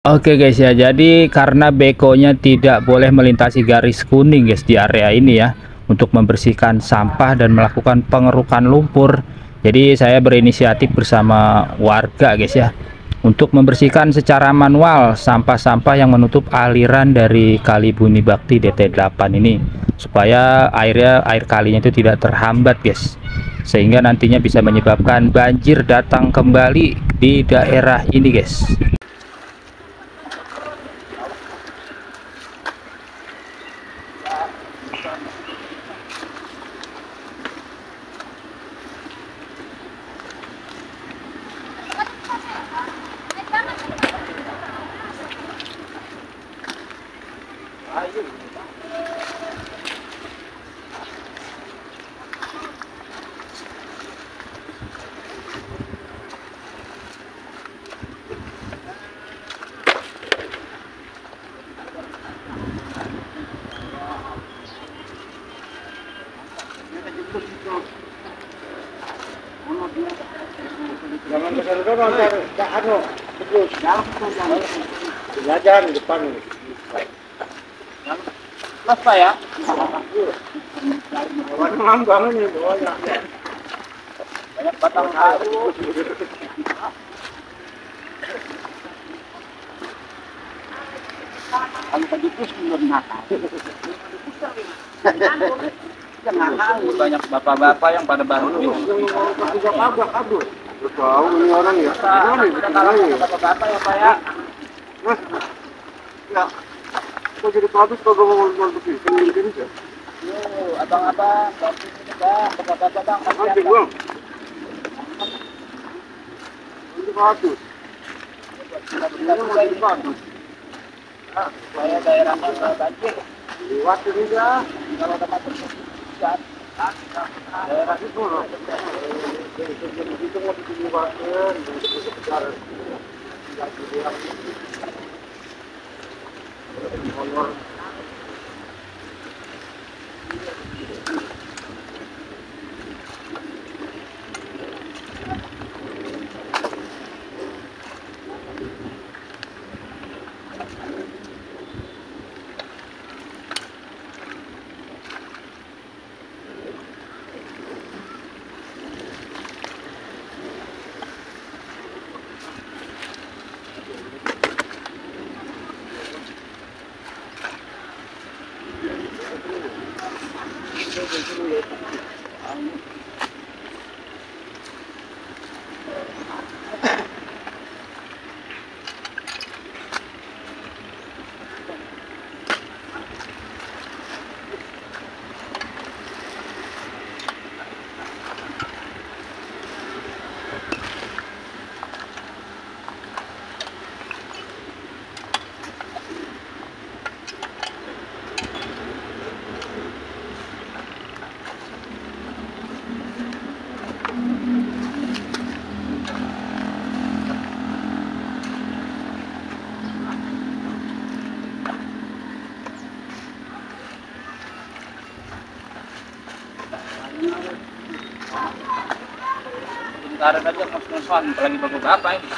Oke guys ya, jadi karena bekonya tidak boleh melintasi garis kuning guys di area ini ya, untuk membersihkan sampah dan melakukan pengerukan lumpur. Jadi saya berinisiatif bersama warga guys ya, untuk membersihkan secara manual sampah-sampah yang menutup aliran dari Kali Bumi Bakti DT8 ini, supaya air kalinya itu tidak terhambat guys, sehingga nantinya bisa menyebabkan banjir datang kembali di daerah ini guys. Jangan besar-besaran, tak ada. Terus, belajar di depan. Mas Pak ya? Orang bangun ini banyak. Banyak batang kayu. Kalau begitu sebelum nakal. Banyak bapak-bapak yang pada bangun. Tidak kabur. Tahu ini orang ya. Bapak-bapak ya Pak ya. Ya. Kok jadi habis kalau ngomong begitu? Gini aja. Abang-abang, bapak-bapak bang. Nanti gua. Nanti habis. Ini mau jadi habis. Saya daerahnya banjir. Lewat ini ya. Kalau ada macam Daerah itu loh. Itu mau dikeluarkan. Sekarang aja ngos-ngosan, apalagi bapak-bapak ini.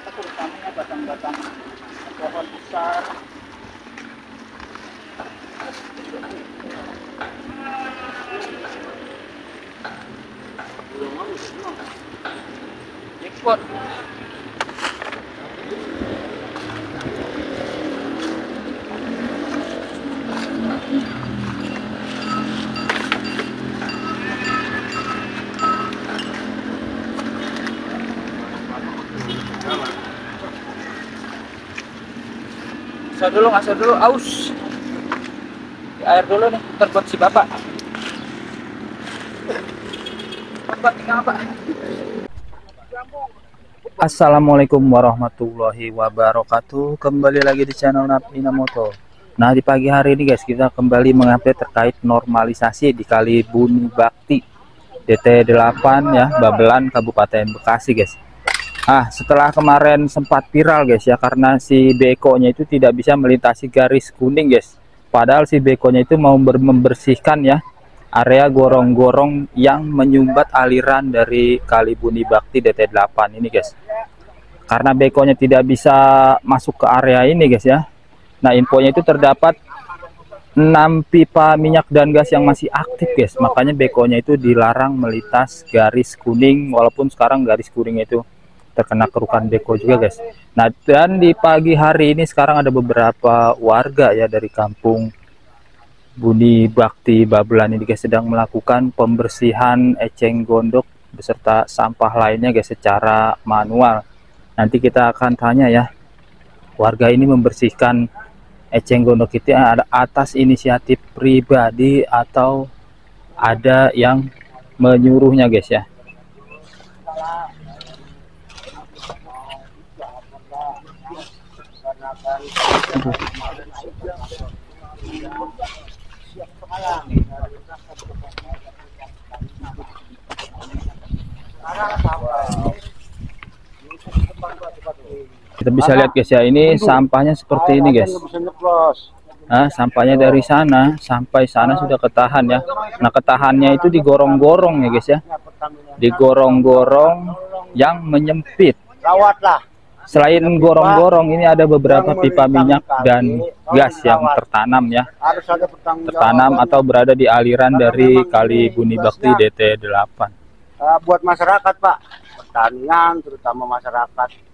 Terutamanya batang-batang pohon besar. Ikut. Ngasih dulu, aus. Di air dulu nih, terbuat si bapak. Bapak tinggal Pak. Assalamualaikum warahmatullahi wabarakatuh. Kembali lagi di channel Napina Moto. Nah, di pagi hari ini guys, kita kembali mengupdate terkait normalisasi di Kali Buni Bakti DT8 ya, Babelan, Kabupaten Bekasi guys. Setelah kemarin sempat viral guys ya, karena si bekonya itu tidak bisa melintasi garis kuning guys. Padahal si bekonya itu mau membersihkan ya area gorong-gorong yang menyumbat aliran dari Kali Buni Bakti DT8 ini guys. Karena bekonya tidak bisa masuk ke area ini guys ya. Nah, infonya itu terdapat 6 pipa minyak dan gas yang masih aktif guys. Makanya bekonya itu dilarang melintas garis kuning, walaupun sekarang garis kuning itu terkena kerukan beko juga guys. Nah, dan di pagi hari ini sekarang ada beberapa warga ya dari kampung Buni Bakti Babelan ini guys sedang melakukan pembersihan eceng gondok beserta sampah lainnya guys secara manual. Nanti kita akan tanya ya, warga ini membersihkan eceng gondok itu ada atas inisiatif pribadi atau ada yang menyuruhnya guys ya. Kita bisa lihat guys ya, ini sampahnya seperti ini guys. Nah, sampahnya dari sana sampai sana sudah ketahan ya. Nah, ketahannya itu digorong-gorong ya guys ya, digorong-gorong yang menyempit. Selain gorong-gorong ini ada beberapa pipa minyak dan gas yang tertanam ya, tertanam atau berada di aliran dari Kali Buni Bakti DT8. Buat masyarakat Pak, pertanian terutama masyarakat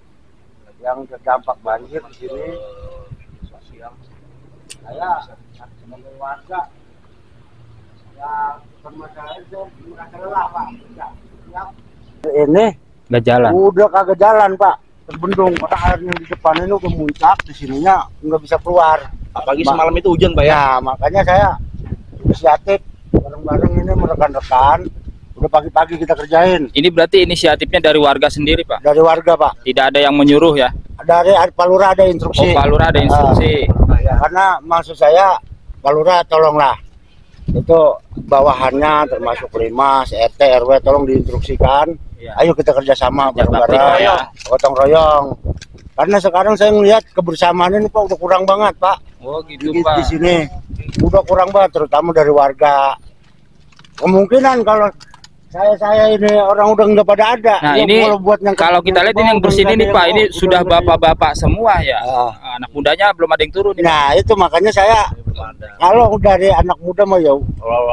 yang terdampak banjir di sini, saya sebagai warga yang bermasalah itu merasa lelah Pak. Ini Nggak jalan. Udah kagak jalan Pak, terbendung. Kota airnya di depan ini udah muncak, di sininya nggak bisa keluar. Apalagi semalam itu hujan Pak ya. Ya makanya saya inisiatif bareng-bareng ini merekan-rekan. Udah pagi-pagi kita kerjain. Ini berarti inisiatifnya dari warga sendiri Pak? Dari warga Pak. Tidak ada yang menyuruh ya? Dari Pak Lurah ada instruksi. Oh, Pak Lurah ada instruksi. Ya, karena maksud saya Pak Lurah tolonglah, itu bawahannya termasuk Limas, RT, RW tolong diinstruksikan. Ya. Ayo kita kerjasama bareng-bareng, ya. gotong royong. Karena sekarang saya melihat kebersamaan ini Pak udah kurang banget Pak. Oh gitu Di Pak. sini udah kurang banget, terutama dari warga. Kemungkinan kalau saya ini orang udah nggak pada ada. Nah Ya, ini buat yang kalau kita lihat ini yang bersih ini Pak, ini sudah bapak-bapak semua ya. Anak mudanya belum ada yang turun. Nah itu makanya saya kalau dari anak muda mah ya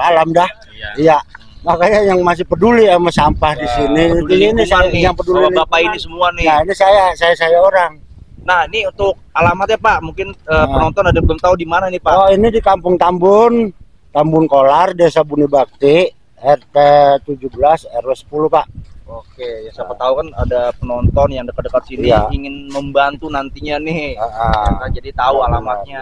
alam dah. Iya. Makanya yang masih peduli sama sampah di sini. Ini saya nih, yang peduli bapak ini semua nih. Nah ini saya orang. Nah ini untuk alamatnya Pak, mungkin penonton ada belum tahu di mana nih Pak. Oh ini di Kampung Tambun Kolar, Desa Buni Bakti, RT 17 RW 10 Pak. Oke, ya siapa tahu kan ada penonton yang dekat-dekat sini ingin membantu nantinya nih. Jadi tahu alamatnya.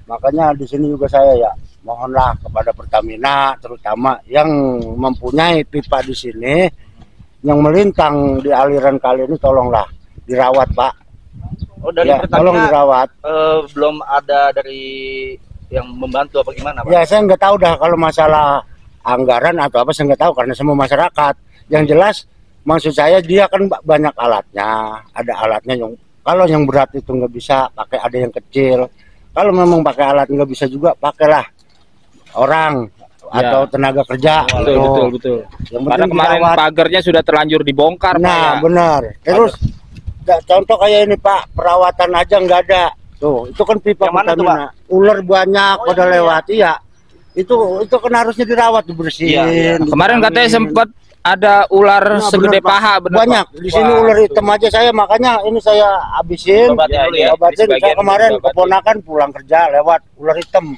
Makanya di sini juga saya ya mohonlah kepada Pertamina terutama yang mempunyai pipa di sini yang melintang di aliran kali ini tolonglah dirawat Pak. Oh dari ya, Pertamina tolong dirawat. Belum ada dari yang membantu apa gimana Pak? Ya saya nggak tahu dah kalau masalah anggaran atau apa saya nggak tahu karena semua masyarakat. Yang jelas maksud saya dia kan banyak alatnya, ada alatnya yang kalau yang berat itu nggak bisa pakai, ada yang kecil. Kalau memang pakai alat nggak bisa juga pakailah orang atau tenaga kerja. Betul. Karena kemarin pagarnya sudah terlanjur dibongkar. Nah Pak, benar. Terus contoh kayak ini Pak, perawatan aja nggak ada. Tuh itu kan pipa Pertamina. Ular banyak pada lewat. Iya. Itu kan harusnya dirawat, dibersihin. Kemarin katanya sempat ada ular segede bener, paha, bener banyak Pak? di sini ular hitam aja saya, makanya ini saya habisin. Obatin. Saya kemarin keponakan pulang kerja lewat ular hitam.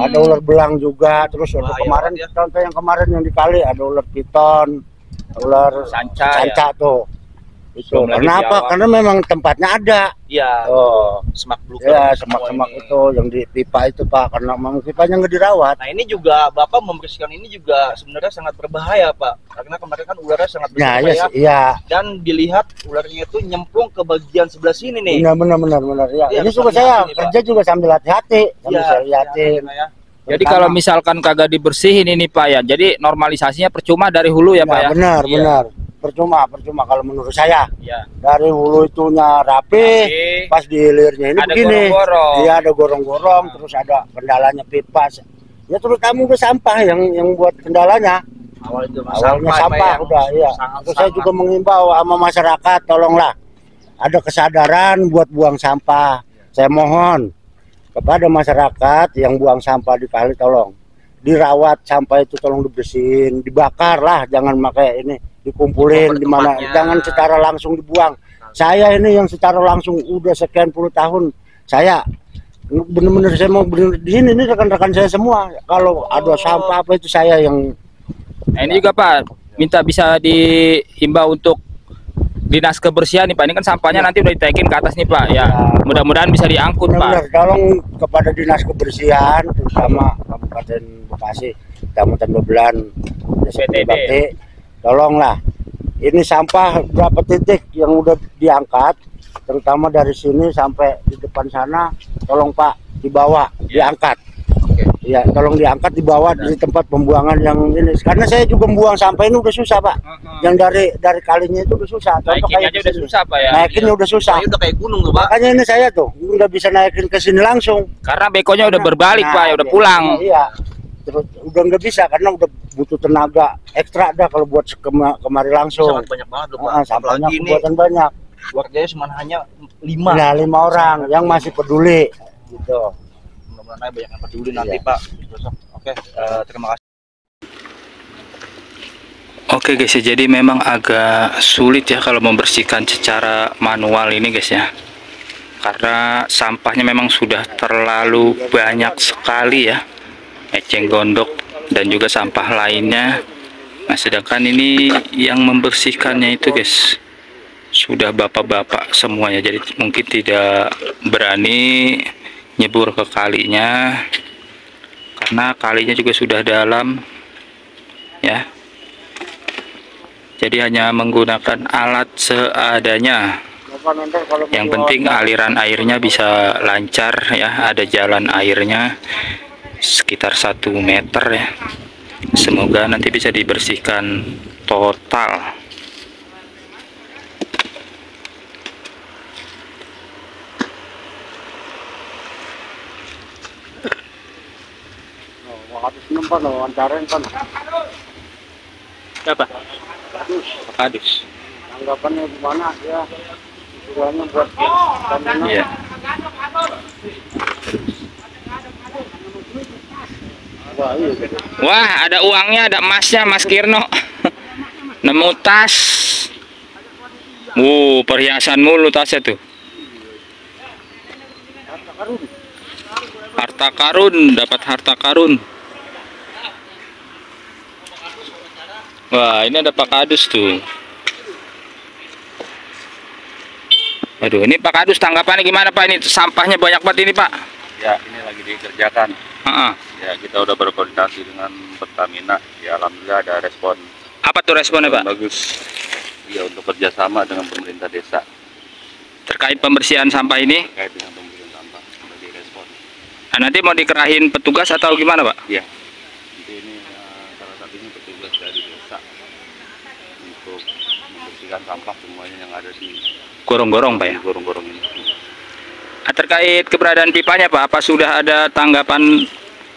Ada ular belang juga, terus kemarin contoh yang kemarin yang di kali ada ular piton, ular sanca tuh. Itu kenapa? Karena memang tempatnya ada. Iya. Oh, semak belukar. Ya, semak-semak itu yang di pipa itu Pak, karena memang pipanya nggak dirawat. Nah ini juga Bapak membersihkan ini juga sebenarnya sangat berbahaya Pak, karena kemarin kan ularnya sangat besar Ya, iya. Dan dilihat ularnya itu nyemplung ke bagian sebelah sini nih. Benar ya. Ini juga saya kerja juga sambil hati-hati, sambil saya liatin. Jadi kalau misalkan kagak dibersihin ini Pak ya, jadi normalisasinya percuma dari hulu ya Pak ya? Benar. Percuma kalau menurut saya. Iya. Dari hulu itunya rapi, pas di hilirnya ini ada begini. Gorong-gorong. Iya, ada gorong-gorong, terus ada kendalanya pipa. Ya terutama ke sampah yang buat kendalanya. Awalnya sampah udah, iya. Terus saya juga mengimbau sama masyarakat, tolonglah ada kesadaran buat buang sampah. Saya mohon kepada masyarakat yang buang sampah di kali, tolong dirawat sampah itu, tolong dibersihin, dibakar lah, jangan pakai ini dikumpulin di mana, jangan secara langsung dibuang. Saya ini yang secara langsung udah sekian puluh tahun, saya bener-bener saya mau bener di sini, ini rekan-rekan saya semua kalau ada sampah apa itu saya yang. Nah, ini juga Pak, minta bisa dihimbau untuk dinas kebersihan nih Pak, ini kan sampahnya nanti udah ditaikin ke atas nih Pak ya, mudah-mudahan bisa diangkut Pak. Tolong kepada dinas kebersihan, terutama Kabupaten Bekasi, Kecamatan Bebelan, Desa Bakti, tolonglah ini sampah berapa titik yang udah diangkat, terutama dari sini sampai di depan sana, tolong Pak dibawa, diangkat. Ya, tolong diangkat, dibawa di tempat pembuangan yang ini. Karena saya juga membuang sampah ini udah susah Pak. Yang dari kalinya itu udah susah. Naikinnya aja udah susah Pak ya. Naikinnya udah susah. Udah kayak gunung tuh Pak. Makanya ini saya tuh nggak bisa naikin ke sini langsung. Karena bekonya udah berbalik Pak, ya udah pulang. Iya. Terus udah nggak bisa karena udah butuh tenaga ekstra dah kalau buat kemari langsung. Sangat banyak banget loh Pak. Sampahnya buatan banyak. Warganya cuma hanya 5. Nah, 5 orang yang masih peduli gitu. Mudah-mudahan banyak yang peduli nanti Pak. Oke, terima kasih. Oke guys ya, jadi memang agak sulit ya kalau membersihkan secara manual ini guys ya, karena sampahnya memang sudah terlalu banyak sekali ya, eceng gondok dan juga sampah lainnya. Nah sedangkan ini yang membersihkannya itu guys sudah bapak-bapak semuanya, jadi mungkin tidak berani nyebur ke kalinya karena kalinya juga sudah dalam ya. Jadi hanya menggunakan alat seadanya. Yang penting aliran airnya bisa lancar ya, ada jalan airnya sekitar 1 meter ya. Semoga nanti bisa dibersihkan total. Siapa? Kadus. Anggapannya gimana ya? Tujuannya buat Iya. Wah, ada uangnya, ada emasnya, Mas Kirno. Nemu tas. Perhiasan mulu tasnya tuh. Harta karun, dapat harta karun. Wah, ini ada Pak Kadus tuh. Aduh, ini Pak Kadus tanggapannya gimana Pak? Ini sampahnya banyak banget ini Pak. Ya, ini lagi dikerjakan. Ya, kita udah berkoordinasi dengan Pertamina. Ya, alhamdulillah ada respon. Apa tuh responnya Pak? Bagus. Ya, untuk kerjasama dengan pemerintah desa. Terkait pembersihan sampah ini? Terkait dengan pembersihan sampah, sudah direspon. Nah, nanti mau dikerahkan petugas atau gimana Pak? Iya. Nanti ini salah satunya petugas dari desa untuk membersihkan sampah semuanya yang ada di gorong-gorong Pak ya? Gorong-gorong ini. Terkait keberadaan pipanya Pak, apa sudah ada tanggapan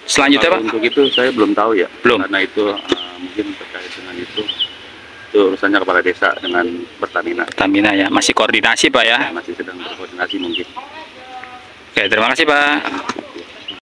selanjutnya Pak? Untuk itu saya belum tahu ya. Belum. Karena itu mungkin terkait dengan itu urusannya kepala desa dengan Pertamina. Pertamina ya, masih koordinasi Pak ya? Masih sedang berkoordinasi mungkin. Oke, terima kasih Pak.